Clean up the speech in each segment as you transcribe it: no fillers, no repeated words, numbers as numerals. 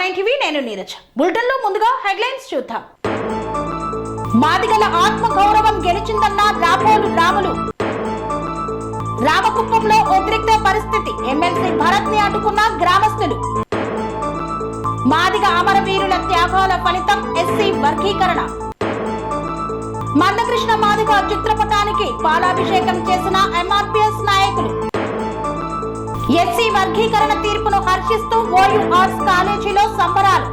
R9 TV నేను Neeraj. Bulletin లో ముందుగా హెడ్లైన్స్ చూద్దాం. మాదిగల ఆత్మ గౌరవం గెలిచిందన్న రాపోలు రాములు. రామకుప్పంలో ఉద్రిక్త పరిస్థితి, ఎమ్మెల్సీ భరత్ ని అడ్డుకున్న గ్రామస్తులు. మాదిగ అమరవీరుల త్యాగాల ఫలితం ఎస్సీ వర్గీకరణ. మందకృష్ణ మాదిగ చిత్రపటానికి పాలాభిషేకం చేసిన ఎంఆర్పీఎస్ నాయకులు. ఎస్సీ వర్గీకరణ తీర్పును హర్షిస్తూ ఓయూ ఆర్ట్స్ కాలేజీలో సంబరాలు.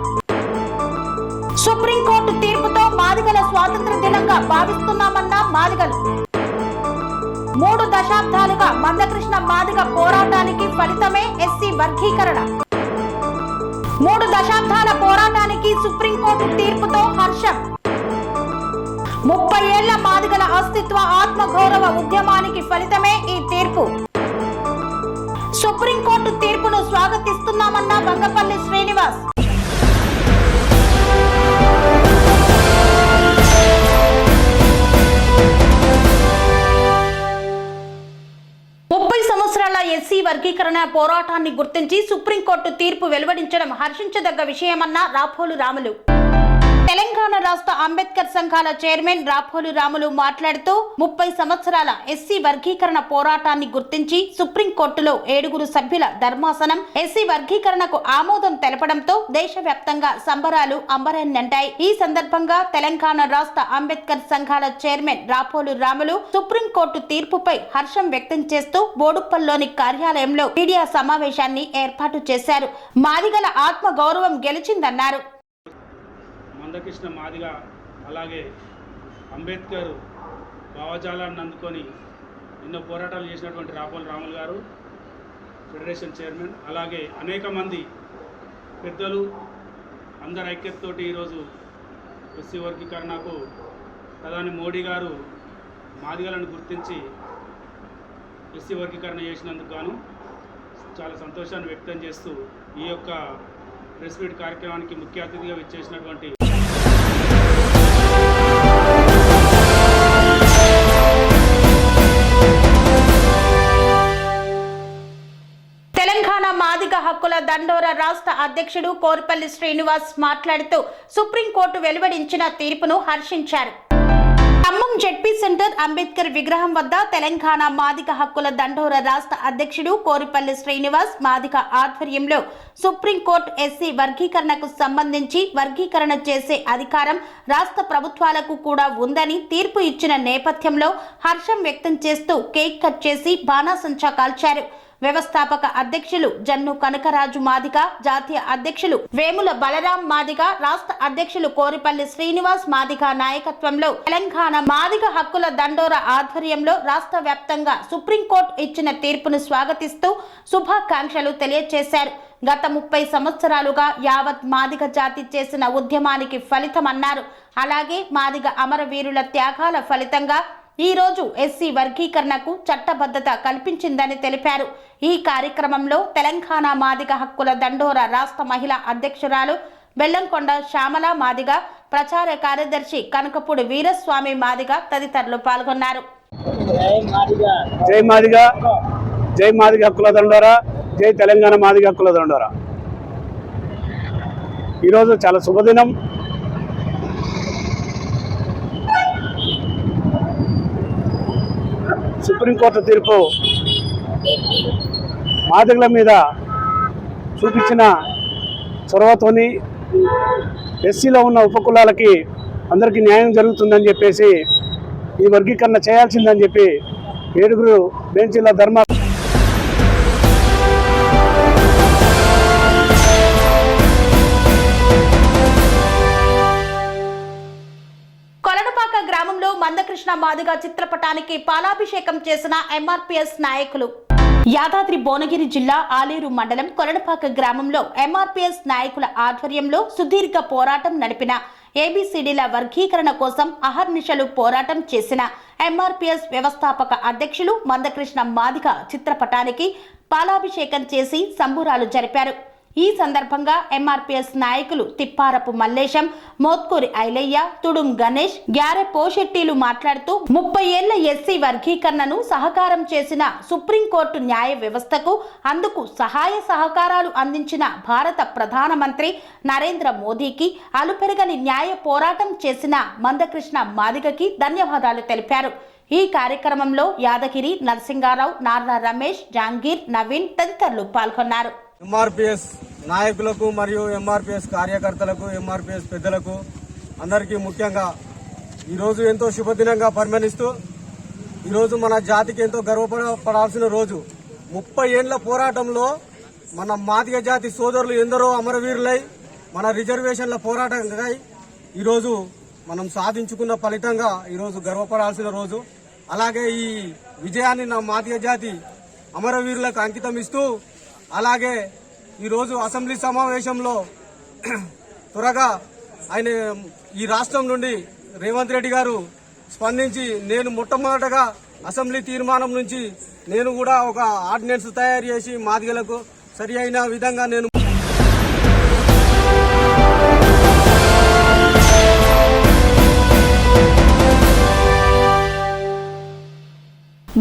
సుప్రీంకోర్టు తీర్పుతో మాదిగల స్వాతంత్ర దినంగా భావిస్తున్నామన్న మాదిగలు. 3 దశాబ్దాలుగా మందకృష్ణ మాదిగ పోరాటానికి ఫలితమే ఎస్సీ వర్గీకరణ. 3 దశాబ్దాల పోరాటానికి సుప్రీంకోర్టు తీర్పుతో హర్షం. 30 ఏళ్ల మాదిగల అస్తిత్వ ఆత్మగౌరవ ఉద్యమానికి ఫలితమే ఈ తీర్పు. సుప్రీంకోర్టు తీర్పును స్వాగతిస్తున్నామన్న వంగపల్లి శ్రీనివాస్. ఎస్సీ వర్గీకరణ పోరాటాన్ని గుర్తించి సుప్రీంకోర్టు తీర్పు వెలువడించడం హర్షించదగ్గ విషయమన్న రాపోలు రాములు. తెలంగాణ రాష్ట్ర అంబేద్కర్ సంఘాల చైర్మన్ రాపోలు రాములు మాట్లాడుతూ 30 సంవత్సరాల ఎస్సీ వర్గీకరణ పోరాటాన్ని గుర్తించి సుప్రీంకోర్టులో 7 సభ్యుల ధర్మాసనం ఎస్సీ వర్గీకరణకు ఆమోదం తెలపడంతో దేశవ్యాప్తంగా సంబరాలు అంబరాన్నంటాయి. ఈ సందర్భంగా తెలంగాణ రాష్ట్ర అంబేద్కర్ సంఘాల చైర్మన్ రాపోలు రాములు సుప్రీంకోర్టు తీర్పుపై హర్షం వ్యక్తం చేస్తూ బోడుప్పల్లోని కార్యాలయంలో మీడియా సమావేశాన్ని ఏర్పాటు చేశారు. మాదిగల ఆత్మ గౌరవం గెలిచిందన్నారు. మందకృష్ణ మాదిగ అలాగే అంబేద్కర్ భావజాలాన్ని అందుకొని ఎన్నో పోరాటాలు చేసినటువంటి రాపోలు రాములు గారు ఫెడరేషన్ చైర్మన్, అలాగే అనేక మంది పెద్దలు అందరి ఐక్యతతోటి ఈరోజు ఎస్సీ వర్గీకరణకు ప్రధాని మోడీ గారు మాదిగలను గుర్తించి ఎస్సీ వర్గీకరణ చేసినందుకు గాను చాలా సంతోషాన్ని వ్యక్తం చేస్తూ ఈ యొక్క ప్రెస్ మీట్ కార్యక్రమానికి ముఖ్య అతిథిగా విచ్చేసినటువంటి తెలంగాణ మాదిగ హక్కుల దండోర రాష్ట్ర అధ్యక్షుడు కోరిపల్లి శ్రీనివాస్ మాట్లాడుతూ సుప్రీంకోర్టు వెలువడించిన తీర్పును హర్షించారు. ఖమ్మం జెడ్పీ సెంటర్ అంబేద్కర్ విగ్రహం వద్ద తెలంగాణ మాదిగ హక్కుల దండోర రాష్ట్ర అధ్యక్షుడు కోరిపల్లి శ్రీనివాస్ మాదిగ ఆధ్వర్యంలో సుప్రీంకోర్టు ఎస్సీ వర్గీకరణకు సంబంధించి వర్గీకరణ చేసే అధికారం రాష్ట్ర ప్రభుత్వాలకు కూడా ఉందని తీర్పు ఇచ్చిన నేపథ్యంలో హర్షం వ్యక్తం చేస్తూ కేక్ కట్ చేసి బాణాసంచా కాల్చారు. వ్యవస్థాపక అధ్యక్షులు జన్ను కనకరాజు మాదిగ, జాతీయ అధ్యక్షులు వేముల బలరాం మాదిగ, రాష్ట్ర అధ్యక్షులు కోరిపల్లి శ్రీనివాస్ మాదిగ నాయకత్వంలో తెలంగాణ మాదిగ హక్కుల దండోర ఆధ్వర్యంలో రాష్ట్ర వ్యాప్తంగా సుప్రీంకోర్టు ఇచ్చిన తీర్పును స్వాగతిస్తూ శుభాకాంక్షలు తెలియజేశారు. గత 30 సంవత్సరాలుగా యావత్ మాదిగ జాతి చేసిన ఉద్యమానికి ఫలితమన్నారు. అలాగే మాదిగ అమరవీరుల త్యాగాల ఫలితంగా ఈ రోజు ఎస్సీ వర్గీకరణకు చట్టబద్ధత కల్పించిందని తెలిపారు. ఈ కార్యక్రమంలో తెలంగాణ మాదిగ హక్కుల దండోర రాష్ట్ర మహిళా అధ్యక్షురాలు బెల్లంకొండ శ్యామల మాదిగ, ప్రచార కార్యదర్శి కనకపూడి వీరస్వామి మాదిగ తదితరులు పాల్గొన్నారు. జై మాదిగ, జై మాదిగ హక్కుల దండోర, జై తెలంగాణ మాదిగ హక్కుల దండోర. ఈరోజు చాలా శుభదినం. సుప్రీంకోర్టు తీర్పు మాదిగల మీద చూపించిన చొరవతోని ఎస్సీలో ఉన్న ఉపకులాలకి అందరికీ న్యాయం జరుగుతుందని చెప్పేసి ఈ వర్గీకరణ చేయాల్సిందని చెప్పి 7 బెంచీల ధర్మ గ్రామంలో మందకృష్ణ మాదిగ చిత్రపటానికి పాలాభిషేకం చేసిన ఎంఆర్పీఎస్ నాయకులు. యాదాద్రి భువనగిరి జిల్లా ఆలేరు మండలం కొలనపాక గ్రామంలో ఎంఆర్పీఎస్ నాయకుల ఆధ్వర్యంలో సుదీర్ఘ పోరాటం నడిపిన ఏబీసీడీల వర్గీకరణ కోసం అహర్నిశలు పోరాటం చేసిన ఎంఆర్పీఎస్ వ్యవస్థాపక అధ్యక్షులు మందకృష్ణ మాదిగ చిత్రపటానికి పాలాభిషేకం చేసి సంబురాలు జరిపారు. ఈ సందర్భంగా ఎంఆర్పీఎస్ నాయకులు తిప్పారపు మల్లేశం, మోత్కూరి ఐలయ్య, తుడుం గణేష్, గ్యారె పోషెట్టీలు మాట్లాడుతూ 30 ఏళ్ల ఎస్సీ వర్గీకరణను సహకారం చేసిన సుప్రీంకోర్టు న్యాయ వ్యవస్థకు, అందుకు సహాయ సహకారాలు అందించిన భారత ప్రధానమంత్రి నరేంద్ర మోదీకి, అలుపెరగని న్యాయ పోరాటం చేసిన మందకృష్ణ మాదిగకి ధన్యవాదాలు తెలిపారు. ఈ కార్యక్రమంలో యాదగిరి, నరసింగారావు, నార్ల రమేష్, జాంగీర్, నవీన్ తదితరులు పాల్గొన్నారు. ఎంఆర్పీఎస్ నాయకులకు మరియు ఎంఆర్పీఎస్ కార్యకర్తలకు, ఎంఆర్పీఎస్ పెద్దలకు అందరికీ ముఖ్యంగా ఈరోజు ఎంతో శుభదినంగా పరిగణిస్తూ ఈరోజు మన జాతికి ఎంతో గర్వపడాల్సిన రోజు. 30 ఏళ్ల పోరాటంలో మన మాదిగ జాతి సోదరులు ఎందరో అమరవీరులై మన రిజర్వేషన్ల పోరాటంకై ఈరోజు మనం సాధించుకున్న ఫలితంగా ఈరోజు గర్వపడాల్సిన రోజు. అలాగే ఈ విజయాన్ని నా మాదిగ జాతి అమరవీరులకు అంకితం ఇస్తూ, అలాగే ఈరోజు అసెంబ్లీ సమావేశంలో త్వరగా ఆయన ఈ రాష్ట్రం నుండి రేవంత్ రెడ్డి గారు స్పందించి, నేను మొట్టమొదటగా అసెంబ్లీ తీర్మానం నుంచి నేను కూడా ఒక ఆర్డినెన్స్ తయారు చేసి మాదిగలకు సరి అయిన విధంగా నేను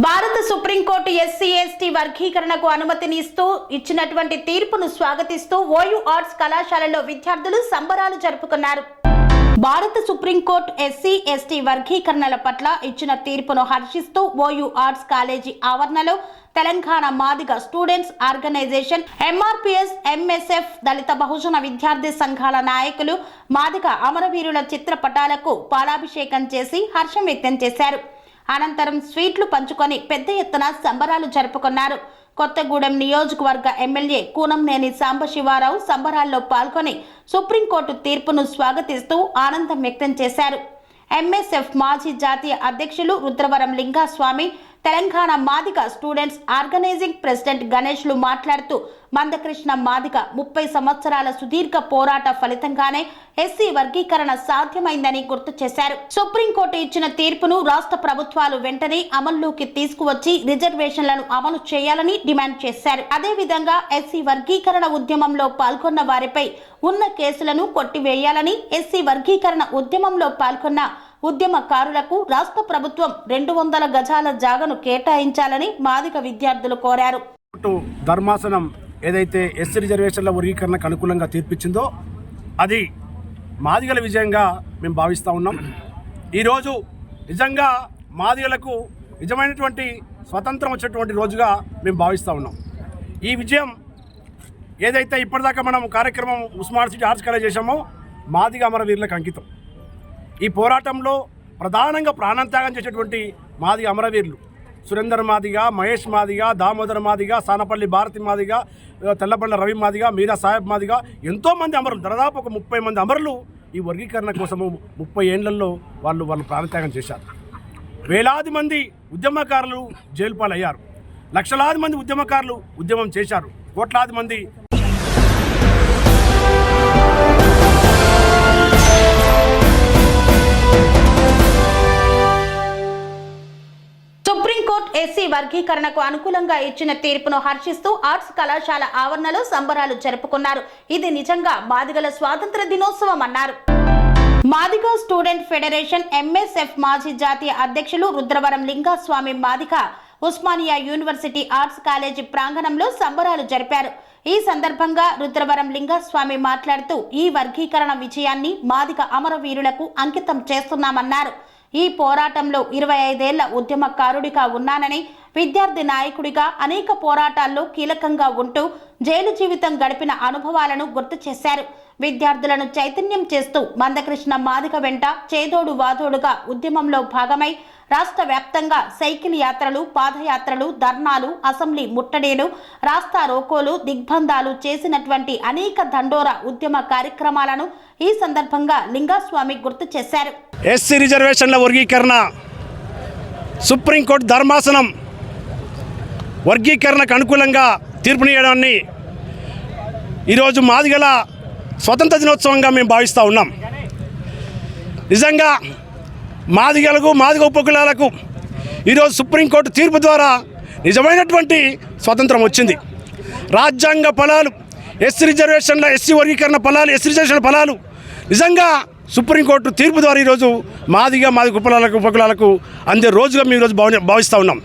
భారత సుప్రీంకోర్టు ఎస్సీ ఎస్టీ వర్గీకరణకు అనుమతిని ఇస్తూ ఇచ్చినటువంటి తీర్పును స్వాగతిస్తూ ఓయూ ఆర్ట్స్ కళాశాలలో విద్యార్థులు సంబరాలు జరుపుకున్నారు. భారత సుప్రీంకోర్టు ఎస్సీ ఎస్టీ వర్గీకరణల పట్ల ఇచ్చిన తీర్పును హర్షిస్తూ ఓయూ ఆర్ట్స్ కాలేజీ ఆవరణలో Telangana Madiga students organisation, MRPS, MSF, దళిత బహుజన విద్యార్థి సంఘాల నాయకులు మాదిగ అమరవీరుల చిత్రపటాలకు పాలాభిషేకం చేసి హర్షం వ్యక్తం చేశారు. అనంతరం స్వీట్లు పంచుకొని పెద్ద ఎత్తున సంబరాలు జరుపుకున్నారు. కొత్తగూడెం నియోజకవర్గ ఎమ్మెల్యే కూనంనేని సాంబశివారావు సంబరాల్లో పాల్గొని సుప్రీంకోర్టు తీర్పును స్వాగతిస్తూ ఆనందం వ్యక్తం చేశారు. ఎంఎస్ఎఫ్ మాజీ జాతీయ అధ్యక్షులు Rudravaram Lingaswamy, Telangana Madiga students organising president గణేష్లు మాట్లాడుతూ మందకృష్ణ మాదిగ 30 సంవత్సరాల సుదీర్ఘ పోరాట ఫలితంగానే ఎస్సీ వర్గీకరణ సాధ్యమైందని గుర్తు చేశారు. సుప్రీంకోర్టు ఇచ్చిన తీర్పును రాష్ట్ర ప్రభుత్వాలు వెంటనే అమల్లోకి తీసుకువచ్చి రిజర్వేషన్లను అమలు చేయాలని డిమాండ్ చేశారు. అదేవిధంగా ఎస్సీ వర్గీకరణ ఉద్యమంలో పాల్గొన్న వారిపై ఉన్న కేసులను కొట్టివేయాలని, ఎస్సీ వర్గీకరణ ఉద్యమంలో పాల్గొన్న ఉద్యమకారులకు రాష్ట్ర ప్రభుత్వం 200 గజాల జాగను కేటాయించాలని మాదిగ విద్యార్థులు కోరారు. ధర్మాసనం ఏదైతే ఎస్సీ రిజర్వేషన్ల వర్గీకరణకు అనుకూలంగా తీర్పిచ్చిందో అది మాదిగల విజయంగా మేము భావిస్తూ ఉన్నాం. ఈరోజు నిజంగా మాదిగలకు నిజమైనటువంటి స్వతంత్రం వచ్చేటువంటి రోజుగా మేము భావిస్తూ ఉన్నాం. ఈ విజయం ఏదైతే ఇప్పటిదాకా మనం కార్యక్రమం ఉస్మాన్ సిటీ ఆర్ట్స్ కాలేజ్ చేశామో మాదిగ అమరవీరులకు అంకితం. ఈ పోరాటంలో ప్రధానంగా ప్రాణత్యాగం చేసేటువంటి మాదిగ అమరవీరులు సురేందర్ మాదిగ, మహేష్ మాదిగ, దామోదర్ మాదిగ, సానపల్లి భారతి మాదిగ, తెల్లపల్లి రవి మాదిగ, మీరా సాహెబ్ మాదిగ, ఎంతోమంది అమరులు, దాదాపు ఒక 30 మంది అమరులు ఈ వర్గీకరణ కోసము 30 ఏళ్లలో వాళ్ళు ప్రాణత్యాగం చేశారు. వేలాది మంది ఉద్యమకారులు జైలు పాలయ్యారు. లక్షలాది మంది ఉద్యమకారులు ఉద్యమం చేశారు. కోట్లాది మంది సుప్రీంకోర్టు ఎస్సీ వర్గీకరణకు అనుకూలంగా ఇచ్చిన తీర్పును హర్షిస్తూ ఆర్ట్స్ కళాశాల ఆవరణలో సంబరాలు జరుపుకున్నారు. ఇది నిజంగా మాదిగల స్వాతంత్ర దినోత్సవం అన్నారు. మాదిగ స్టూడెంట్ ఫెడరేషన్ ఎంఎస్ఎఫ్ మాజీ జాతీయ అధ్యక్షులు Rudravaram Lingaswamy Madiga Osmania university arts college ప్రాంగణంలో సంబరాలు జరిపారు. ఈ సందర్భంగా రుద్రవరం లింగస్వామి మాట్లాడుతూ ఈ వర్గీకరణ విజయాన్ని మాదిగ అమరవీరులకు అంకితం చేస్తున్నామన్నారు. ఈ పోరాటంలో 25 ఏళ్ల ఉద్యమకారుడిగా ఉన్నానని, విద్యార్థి నాయకుడిగా అనేక పోరాటాల్లో కీలకంగా ఉంటూ జైలు జీవితం గడిపిన అనుభవాలను గుర్తు చేశారు. విద్యార్థులను చైతన్యం చేస్తూ మందకృష్ణ మాదిగ వెంట చేదోడు వాదోడుగా ఉద్యమంలో భాగమై రాష్ట్ర వ్యాప్తంగా సైకిల్ యాత్రలు, పాదయాత్రలు, ధర్నాలు, అసెంబ్లీ ముట్టడీలు, రాస్తా రోకోలు, దిగ్బంధాలు చేసినటువంటి అనేక దండోరా ఉద్యమ కార్యక్రమాలను ఈ సందర్భంగా లింగస్వామి గుర్తు చేశారు. ఎస్సీ రిజర్వేషన్ల వర్గీకరణ సుప్రీంకోర్టు ధర్మాసనం వర్గీకరణకు అనుకూలంగా తీర్పునియడాన్ని ఈరోజు మాదిగల స్వతంత్ర దినోత్సవంగా మేము భావిస్తూ ఉన్నాం. నిజంగా మాదిగలకు, మాదిగ ఉపకులాలకు ఈరోజు సుప్రీంకోర్టు తీర్పు ద్వారా నిజమైనటువంటి స్వతంత్రం వచ్చింది. రాజ్యాంగ ఫలాలు ఎస్సీ రిజర్వేషన్ల ఎస్సీ వర్గీకరణ ఫలాలు ఎస్సీ రిజర్వేషన్ ఫలాలు నిజంగా సుప్రీంకోర్టు తీర్పు ద్వారా ఈరోజు మాది ఉపకులాలకు అందే రోజుగా మేము ఈరోజు భావిస్తూ ఉన్నాం.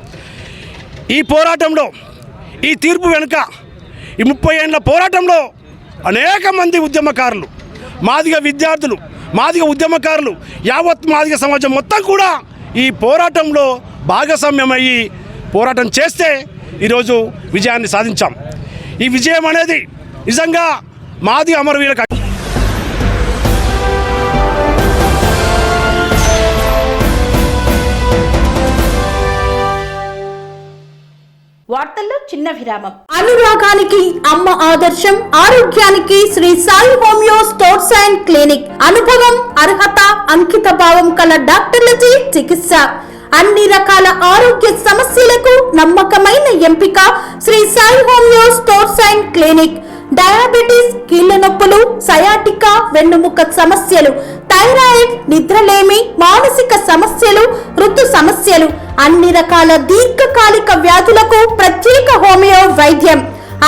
ఈ పోరాటంలో ఈ తీర్పు వెనుక ఈ 30 ఏళ్ల పోరాటంలో అనేక మంది ఉద్యమకారులు, మాదిగ విద్యార్థులు, మాదిగ ఉద్యమకారులు, యావత్ మాదిగ సమాజం మొత్తం కూడా ఈ పోరాటంలో భాగస్వామ్యమయ్యి పోరాటం చేస్తే ఈరోజు విజయాన్ని సాధించాం. ఈ విజయం అనేది నిజంగా మాదిగ అమరవీరులకు వార్తల్లో చిన్న విరామం. అనురాగానికి అమ్మ ఆదర్శం, ఆరోగ్యానికి Shri Sai homeo stores and clinic. అనుభవం, అర్హత, అంకిత భావం కల డాక్టర్లచే చికిత్స. అన్ని రకాల ఆరోగ్య సమస్యలకు నమ్మకమైన ఎంపిక Shri Sai homeo stores and clinic. Diabetes, కీళ్ల నొప్పులు, సయాటికా, వెన్నుముక సమస్యలు, థైరాయిడ్, నిద్రలేమి, మానసిక సమస్యలు, ఋతు సమస్యలు, అన్ని రకాల దీర్ఘకాలిక వ్యాధులకు ప్రత్యేక హోమియో వైద్యం.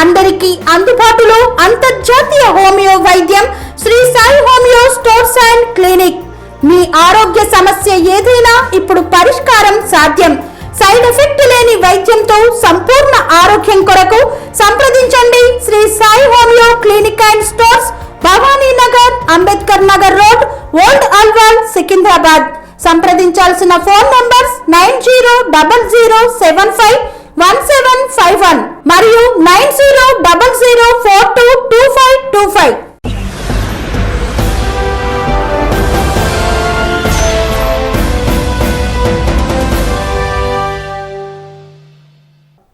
అందరికీ అందుబాటులో అంతర్జాతీయ హోమియో వైద్యం Sri Sai homeo stores and clinic. మీ ఆరోగ్య సమస్య ఏదైనా ఇప్పుడు పరిష్కారం సాధ్యం. సైడ్ ఎఫెక్ట్ లేని వైద్యంతో సంపూర్ణ ఆరోగ్యం కొరకు సంప్రదించండి Sri Sai homeo clinic and stores, Bhavani Nagar, Ambedkar Nagar road, old Alwal, Secunderabad. సంప్రదించాల్సిన ఫోన్ నంబర్స్ 9000751751 మరియు 9000422525.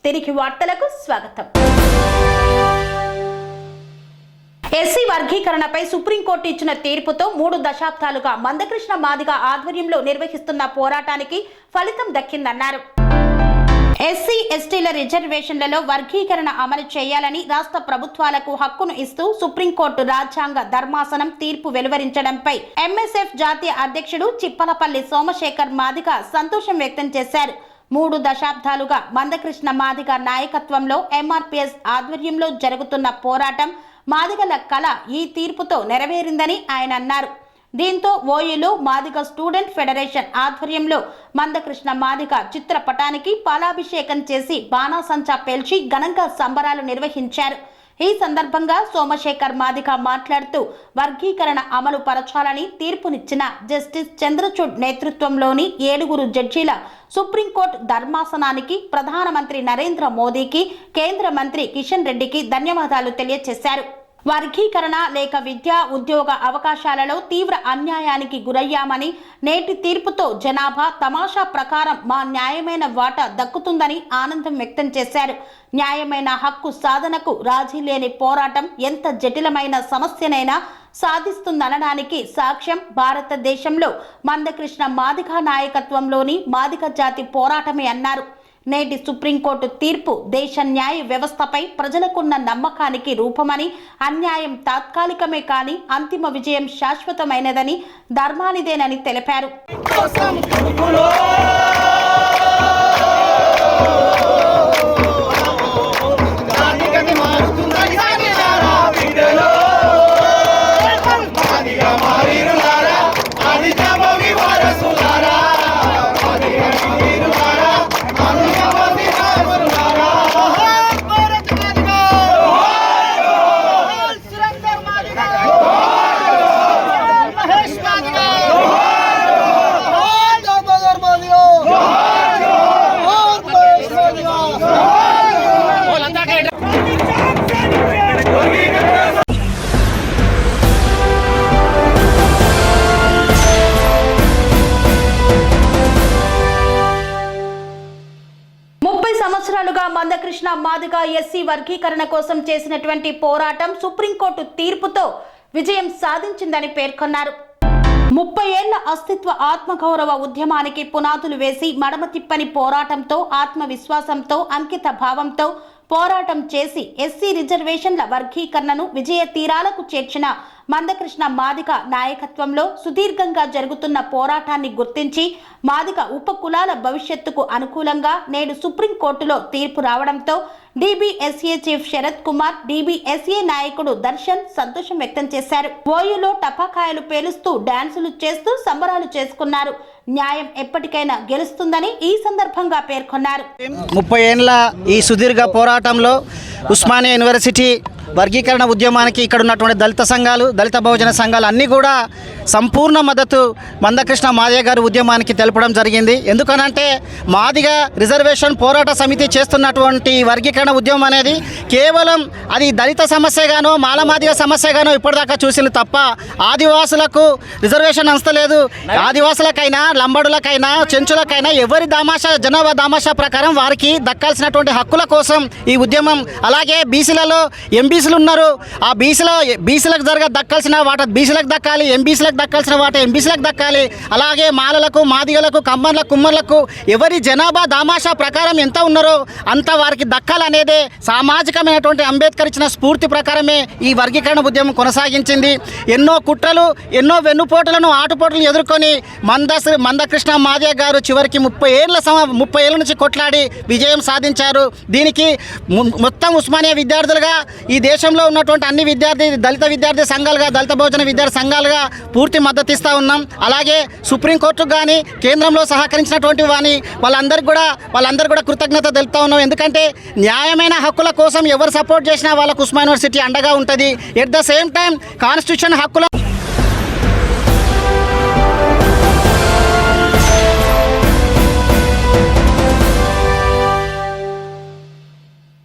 తిరిగి వార్తలకు స్వాగతం. ఎస్సీ వర్గీకరణపై సుప్రీంకోర్టు ఇచ్చిన తీర్పుతో 3 దశాబ్దాలుగా మందకృష్ణ మాదిగ ఆధ్వర్యంలో నిర్వహిస్తున్న పోరాటానికి ఫలితం దక్కిందన్నారు. ఎస్సీ ఎస్టీల రిజర్వేషన్లలో వర్గీకరణ అమలు చేయాలని రాష్ట్ర ప్రభుత్వాలకు హక్కును ఇస్తూ సుప్రీంకోర్టు రాజ్యాంగ ధర్మాసనం తీర్పు వెలువరించడంపై ఎంఎస్ఎఫ్ జాతీయ అధ్యక్షుడు చిప్పలపల్లి సోమశేఖర్ మాదిగ సంతోషం వ్యక్తం చేశారు. 3 దశాబ్దాలుగా మందకృష్ణ మాదిగ నాయకత్వంలో ఎంఆర్పీఎస్ ఆధ్వర్యంలో జరుగుతున్న పోరాటం మాదిగల కళ ఈ తీర్పుతో నెరవేరిందని ఆయన అన్నారు. దీంతో ఓయూలో మాదిగ స్టూడెంట్ ఫెడరేషన్ ఆధ్వర్యంలో మందకృష్ణ మాదిగ చిత్రపటానికి పాలాభిషేకం చేసి బాణాసంచా పేల్చి ఘనంగా సంబరాలు నిర్వహించారు. ఈ సందర్భంగా సోమశేఖర్ మాదిగ మాట్లాడుతూ వర్గీకరణ అమలు పరచాలని తీర్పునిచ్చిన జస్టిస్ చంద్రచూడ్ నేతృత్వంలోని 7 జడ్జీల సుప్రీంకోర్టు ధర్మాసనానికి ప్రధానమంత్రి నరేంద్ర మోదీకి, కేంద్ర మంత్రి కిషన్ రెడ్డికి ధన్యవాదాలు తెలియజేశారు. వర్గీకరణ లేక విద్యా ఉద్యోగ అవకాశాలలో తీవ్ర అన్యాయానికి గురయ్యామని, నేటి తీర్పుతో జనాభా తమాషా ప్రకారం మా న్యాయమైన వాటా దక్కుతుందని ఆనందం వ్యక్తం చేశారు. న్యాయమైన హక్కు సాధనకు రాజీ లేని పోరాటం ఎంత జటిలమైన సమస్యనైనా సాధిస్తుందనడానికి సాక్ష్యం భారతదేశంలో మందకృష్ణ మాదిగ నాయకత్వంలోని మాదిగ జాతి పోరాటమే అన్నారు. నేటి సుప్రీంకోర్టు తీర్పు దేశ న్యాయ వ్యవస్థపై ప్రజలకున్న నమ్మకానికి రూపమని, అన్యాయం తాత్కాలికమే కానీ అంతిమ విజయం శాశ్వతమైనదని, ధర్మానిదేనని తెలిపారు. మందకృష్ణ మాదిగ ఎస్సీ వర్గీకరణ కోసం చేసినటువంటి పోరాటం సుప్రీంకోర్టు తీర్పుతో విజయం సాధించిందని పేర్కొన్నారు. 30 ఏళ్ల అస్తిత్వ ఆత్మగౌరవ ఉద్యమానికి పునాదులు వేసి మడమ తిప్పని పోరాటంతో, ఆత్మవిశ్వాసంతో, అంకిత భావంతో పోరాటం చేసి ఎస్సీ రిజర్వేషన్ల వర్గీకరణను విజయ తీరాలకు చేర్చిన మందకృష్ణ మాదిగ నాయకత్వంలో సుదీర్ఘంగా జరుగుతున్న పోరాటాన్ని గుర్తించి మాదిగ ఉప కులాల భవిష్యత్తుకు అనుకూలంగా నేడు సుప్రీంకోర్టులో తీర్పు రావడంతో DBSA chief Sharath Kumar, DBSA నాయకుడు దర్శన్ సంతోషం వ్యక్తం చేశారు. ఓయూలో టపాకాయలు పేలుస్తూ డాన్సులు చేస్తూ సంబరాలు చేసుకున్నారు. న్యాయం ఎప్పటికైనా గెలుస్తుందని ఈ సందర్భంగా పేర్కొన్నారు. 30 ఏళ్ల ఈ సుదీర్ఘ పోరాటంలో ఉస్మానియా యూనివర్సిటీ వర్గీకరణ ఉద్యమానికి ఇక్కడ ఉన్నటువంటి దళిత సంఘాలు, దళిత బహుజన సంఘాలు అన్నీ కూడా సంపూర్ణ మద్దతు మందకృష్ణ మాదిగ గారి ఉద్యమానికి తెలపడం జరిగింది. ఎందుకనంటే మాదిగ రిజర్వేషన్ పోరాట సమితి చేస్తున్నటువంటి వర్గీకరణ ఉద్యమం అనేది కేవలం అది దళిత సమస్యగానో మాలమాదిగ సమస్యగానో ఇప్పటిదాకా చూసింది తప్ప ఆదివాసులకు రిజర్వేషన్ అంచలేదు. ఆదివాసులకైనా, లంబడులకైనా, చెంచులకైనా ఎవరి దామాషా జనాభా దామాషా ప్రకారం వారికి దక్కాల్సినటువంటి హక్కుల కోసం ఈ ఉద్యమం. అలాగే బీసీలలో ఎంబీసీలు ఉన్నారు. ఆ బీసీలకు దక్కాల్సిన వాట బీసీలకు దక్కాలి, ఎంబీసీలకు దక్కాల్సిన వాట ఎంబీసీలకు దక్కాలి. అలాగే మాలలకు, మాదిగలకు, కమ్మర్లకు, కుమ్మర్లకు ఎవరి జనాభా దామాషా ప్రకారం ఎంత ఉన్నారో అంత వారికి దక్కాలనేదే సామాజికమైనటువంటి అంబేద్కర్ ఇచ్చిన స్ఫూర్తి ప్రకారమే ఈ వర్గీకరణ ఉద్యమం కొనసాగించింది. ఎన్నో కుట్రలు, ఎన్నో వెన్నుపోటులను, ఆటుపోటులను ఎదుర్కొని మందకృష్ణ మాదిగ గారు చివరికి 30 ఏళ్ళ నుంచి కొట్లాడి విజయం సాధించారు. దీనికి మొత్తం ఉస్మానియా విద్యార్థులుగా, ఈ దేశంలో ఉన్నటువంటి అన్ని దళిత విద్యార్థి సంఘాలుగా, దళిత బహుజన విద్యార్థి సంఘాలుగా పూర్తి మద్దతు ఇస్తూ ఉన్నాం. అలాగే సుప్రీంకోర్టుకు కానీ కేంద్రంలో సహకరించినటువంటి వాళ్ళందరికీ కూడా కృతజ్ఞత తెలుపుతా ఉన్నాం. ఎందుకంటే న్యాయమైన హక్కుల కోసం ఎవరు సపోర్ట్ చేసినా వాళ్ళకు ఉస్మానియా యూనివర్సిటీ అండగా ఉంటుంది. At the same time constitution హక్కుల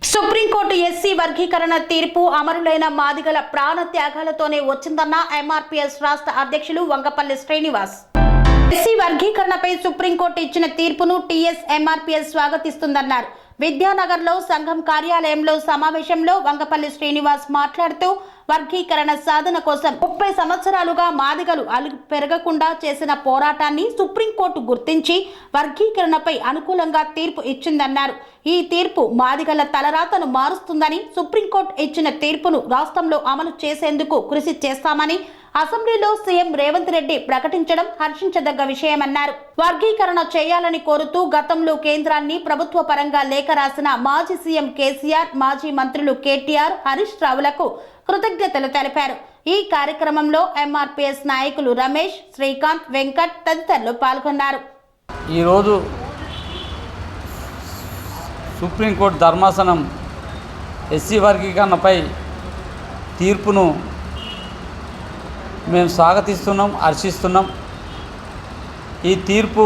సుప్రీంకోర్టు ఎస్సీ వర్గీకరణ తీర్పు అమరులైన మాదిగల ప్రాణ త్యాగాలతోనే వచ్చిందన్న MRPS రాష్ట్ర అధ్యక్షులు వంగపల్లి శ్రీనివాస్. ఎస్సీ వర్గీకరణపై సుప్రీంకోర్టు ఇచ్చిన తీర్పును TS MRPS స్వాగతిస్తుందన్నారు. విద్యానగర్లో సంఘం కార్యాలయంలో సమావేశంలో వంగపల్లి శ్రీనివాస్ మాట్లాడుతూ వర్గీకరణ సాధన కోసం 30 సంవత్సరాలుగా మాదిగలు పెరగకుండా చేసిన పోరాటాన్ని సుప్రీంకోర్టు గుర్తించి వర్గీకరణపై అనుకూలంగా తీర్పు ఇచ్చిందన్నారు. ఈ తీర్పు మాదిగల తలరాతను మారుస్తుందని, సుప్రీంకోర్టు ఇచ్చిన తీర్పును రాష్ట్రంలో అమలు చేసేందుకు కృషి చేస్తామని అసెంబ్లీలో సీఎం రేవంత్ రెడ్డి ప్రకటించడం హర్షించదగ్గ విషయమన్నారు. వర్గీకరణ చేయాలని కోరుతూ గతంలో కేంద్రాన్ని ప్రభుత్వ పరంగా లేఖ రాసిన మాజీ సీఎం కేసీఆర్, మాజీ మంత్రులు కేటీఆర్, హరీష్ రావులకు కృతజ్ఞతలు తెలిపారు. ఈ కార్యక్రమంలో MRPS నాయకులు రమేష్, శ్రీకాంత్, వెంకట్ తదితరులు పాల్గొన్నారు. ఈరోజు సుప్రీంకోర్టు ధర్మాసనం ఎస్సీ వర్గీకరణపై తీర్పును మేము స్వాగతిస్తున్నాం, హర్షిస్తున్నాం. ఈ తీర్పు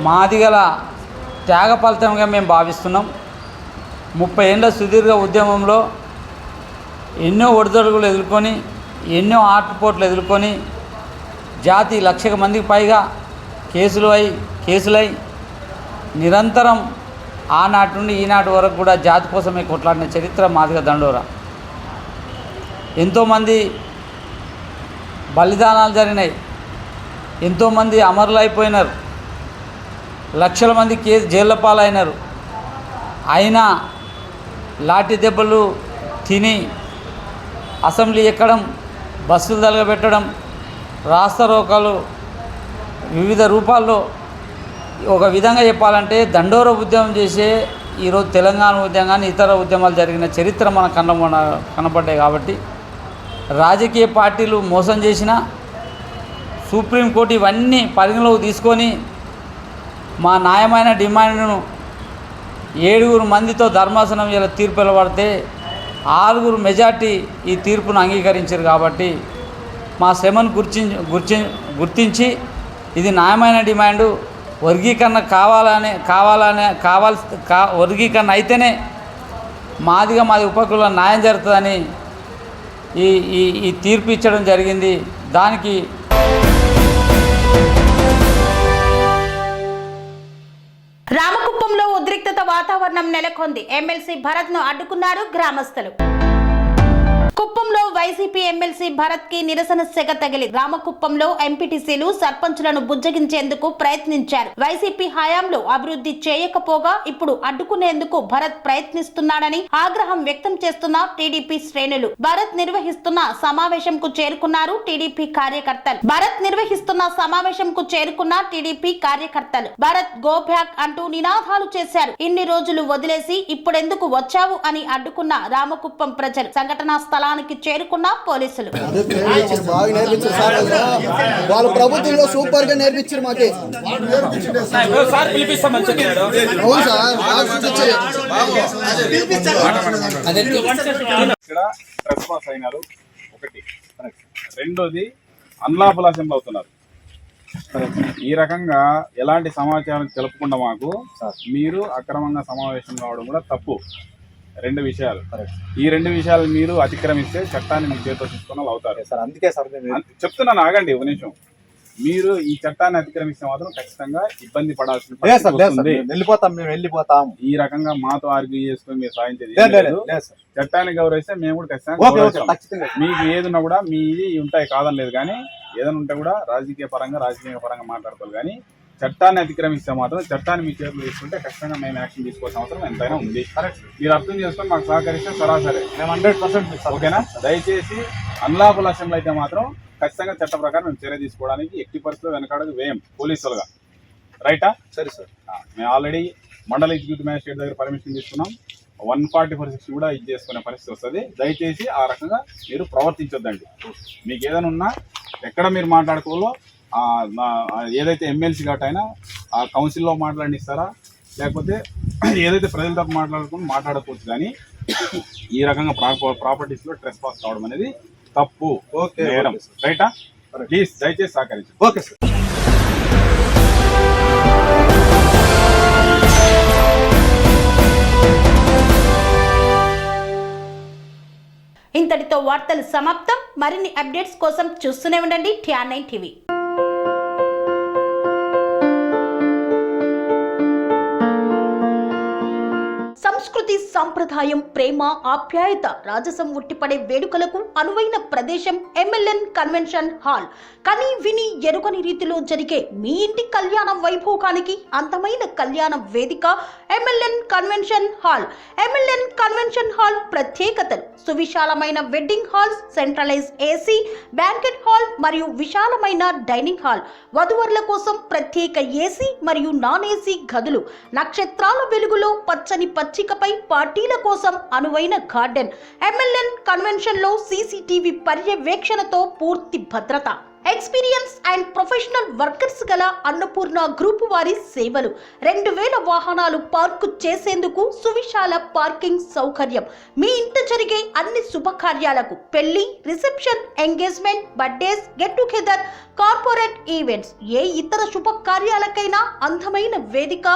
మాదిగల త్యాగ ఫలితంగా మేము భావిస్తున్నాం. 30 ఏళ్ల సుదీర్ఘ ఉద్యమంలో ఎన్నో ఒడిదొడుగులు ఎదుర్కొని, ఎన్నో ఆటుపోట్లు ఎదుర్కొని జాతి 1,00,000 మందికి పైగా కేసులై నిరంతరం ఆనాటి నుండి ఈనాటి వరకు కూడా జాతి కోసమే కొట్లాడిన చరిత్ర మాదిగ దండోరా. ఎంతోమంది బలిదానాలు జరిగినాయి, ఎంతోమంది అమరులైపోయినారు, లక్షల మంది జైళ్ళ పాలైనారు. అయినా లాఠీ దెబ్బలు తిని అసెంబ్లీ ఎక్కడం, బస్సులు తలగబెట్టడం, రాస్తారోకాలు వివిధ రూపాల్లో, ఒక విధంగా చెప్పాలంటే దండోర ఉద్యమం చేసే ఈరోజు తెలంగాణ ఉద్యమం కానీ ఇతర ఉద్యమాలు జరిగిన చరిత్ర మన కనపడ్డాయి. కాబట్టి రాజకీయ పార్టీలు మోసం చేసిన సుప్రీంకోర్టు ఇవన్నీ పరిగణలోకి తీసుకొని మా న్యాయమైన డిమాండ్ను 7 మందితో ధర్మాసనం ఇలా తీర్పు వెలువడితే 6 మెజార్టీ ఈ తీర్పును అంగీకరించారు. కాబట్టి మా శ్రమను గుర్తించి ఇది న్యాయమైన డిమాండు, వర్గీకరణ వర్గీకరణ అయితేనే మాది ఉపకుల న్యాయం జరుగుతుందని ఈ తీర్పు ఇచ్చడం జరిగింది. దానికి రామకుప్పంలో ఉద్రిక్తత వాతావరణం నెలకొంది. ఎమ్మెల్సీ భరత్ ను అడ్డుకున్నారు గ్రామస్తులు. కుప్పంలో వైసీపీ ఎమ్మెల్సీ భరత్ కి నిరసన సెగ తగిలి రామకుప్పంలో ఎంపీటీసీలు సర్పంచులను బుజ్జగించేందుకు ప్రయత్నించారు. వైసీపీ హయాంలో అభివృద్ధి చేయకపోగా ఇప్పుడు అడ్డుకునేందుకు భరత్ ప్రయత్నిస్తున్నాడని ఆగ్రహం వ్యక్తం చేస్తున్న టీడీపీ శ్రేణులు. భరత్ నిర్వహిస్తున్న సమావేశంకు చేరుకున్నారు టీడీపీ కార్యకర్తలు. భరత్ గో బ్యాక్ అంటూ నినాదాలు చేశారు. ఇన్ని రోజులు వదిలేసి ఇప్పుడెందుకు వచ్చావు అని అడ్డుకున్న రామకుప్పం ప్రజలు. సంఘటనా స్థలానికి చేరుకున్న పోలీసులు. వాళ్ళ ప్రభుత్వంలో సూపర్ గా నేర్పించారు మాకు. ఇక్కడ ట్రెస్పాస్ అయినారు ఒకటి. రెండోది అన్లాఫుల్ అసెంబ్లీ అవుతున్నారు. ఈ రకంగా ఎలాంటి సమాచారం తెలుపకుండా మాకు మీరు అక్రమంగా సమావేశం కావడం కూడా తప్పు. రెండు విషయాలు. ఈ రెండు విషయాలు మీరు అతిక్రమిస్తే చట్టాన్ని మీ చేతితో తీసుకున్న వాళ్ళు అవుతారు సార్. అందుకే సార్ చెప్తున్నాను, ఆగండి ఒక నిమిషం. మీరు ఈ చట్టాన్ని అతిక్రమిస్తే మాత్రం ఖచ్చితంగా ఇబ్బంది పడాల్సిన వెళ్ళిపోతాం. ఈ రకంగా మాతో ఆర్గ్యూ చేసుకుని మీరు సాధించేది చట్టాన్ని గౌరవిస్తే మేము కూడా ఖచ్చితంగా మీకు ఏదన్నా కూడా మీది ఉంటాయి కాదని లేదు, కానీ ఏదైనా ఉంటే కూడా రాజకీయ పరంగా మాట్లాడతారు. కానీ చట్టాన్ని అతిక్రమిస్తే మాత్రం చట్టాన్ని మీ చేతులు తీసుకుంటే ఖచ్చితంగా మేము యాక్షన్ తీసుకోవాల్సిన అవసరం ఎంతైనా ఉంది. మీరు అర్థం చేసుకొని మాకు సహకరిస్తే సరాసరి మేము 100% ఓకేనా. దయచేసి అన్లాఫుల్ అసెంబ్లీ అయితే మాత్రం ఖచ్చితంగా చట్ట ప్రకారం మేము చర్య తీసుకోవడానికి ఎట్టి పరిస్థితుల్లో వెనకాడదు వేయం పోలీసులుగా. రైటా? సరే సార్. మేము ఆల్రెడీ మండల ఎగ్జిక్యూటివ్ మ్యాజిస్ట్రేట్ దగ్గర పర్మిషన్ తీసుకున్నాం. 144 కూడా ఇది చేసుకునే పరిస్థితి వస్తుంది. దయచేసి ఆ రకంగా మీరు ప్రవర్తించొద్దండి. మీకు ఏదైనా ఉన్నా ఎక్కడ మీరు మాట్లాడుకోవాలో ఏదైతే ఎమ్మెల్సీ గట్టైనా ఆ కౌన్సిల్లో మాట్లాడిస్తారా, లేకపోతే ఏదైతే ప్రజలతో మాట్లాడుకోవచ్చు. కానీ ఈ రకంగా ప్రాపర్టీస్లో ట్రెస్ పాస్ కావడం అనేది తప్పు, నేరం. రైటా? ప్లీజ్ దయచేసి సహకరించండి. Okay sir. ఇంతటితో వార్తలు సమాప్తం. మరిన్ని అప్డేట్స్ కోసం చూస్తూనే ఉండండి TR9 టీవీ. సంస్కృతి, సంప్రదాయం, ప్రేమ, ఆప్యాయత, రాజసం ఉట్టిపడే వేడుకలకు అనువైన ప్రదేశం MLN కన్వెన్షన్ హాల్. కని విని ఎరుగని రీతిలో జరిగే మీ ఇంటి కళ్యాణ వైభోగానికి అందమైన కళ్యాణ వేదిక MLN convention hall. MLN convention hall ప్రత్యేకతలు: సువిశాలమైన wedding halls, centralise AC banquet hall మరియు విశాలమైన డైనింగ్ హాల్. వధువరుల కోసం ప్రత్యేక AC మరియు నాన్ AC గదులు. నక్షత్రాల వెలుగులో పచ్చని పచ్చికపై పార్టీల కోసం అనువైన గార్డెన్. MLN కన్వెన్షన్ లో CCTV పర్యవేక్షణతో పూర్తి భద్రత. ఎక్స్పీరియన్స్ అండ్ ప్రొఫెషనల్ వర్కర్స్ గల అన్నపూర్ణ గ్రూప్ వారి సేవలు. 2000 వాహనాలు పార్కు చేసేందుకు సువిశాల పార్కింగ్ సౌకర్యం. మీ ఇంట జరిగే అన్ని శుభకార్యాలకు, పెళ్లి, reception, engagement, birthdays, get together, corporate events, ఏ ఇతర శుభకార్యాలకైనా అందమైన వేదిక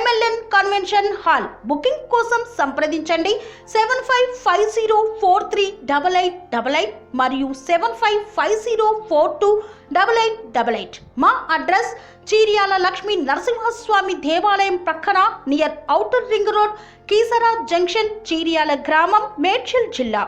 MLN కన్వెన్షన్ హాల్. బుకింగ్ కోసం సంప్రదించండి 7550438888 మరియు 7550428888. మా అడ్రస్ చీర్యాల లక్ష్మీ నరసింహస్వామి దేవాలయం ప్రక్కన, near outer ring road, Keesara junction, Cheeryal గ్రామం, మేడ్చల్ జిల్లా.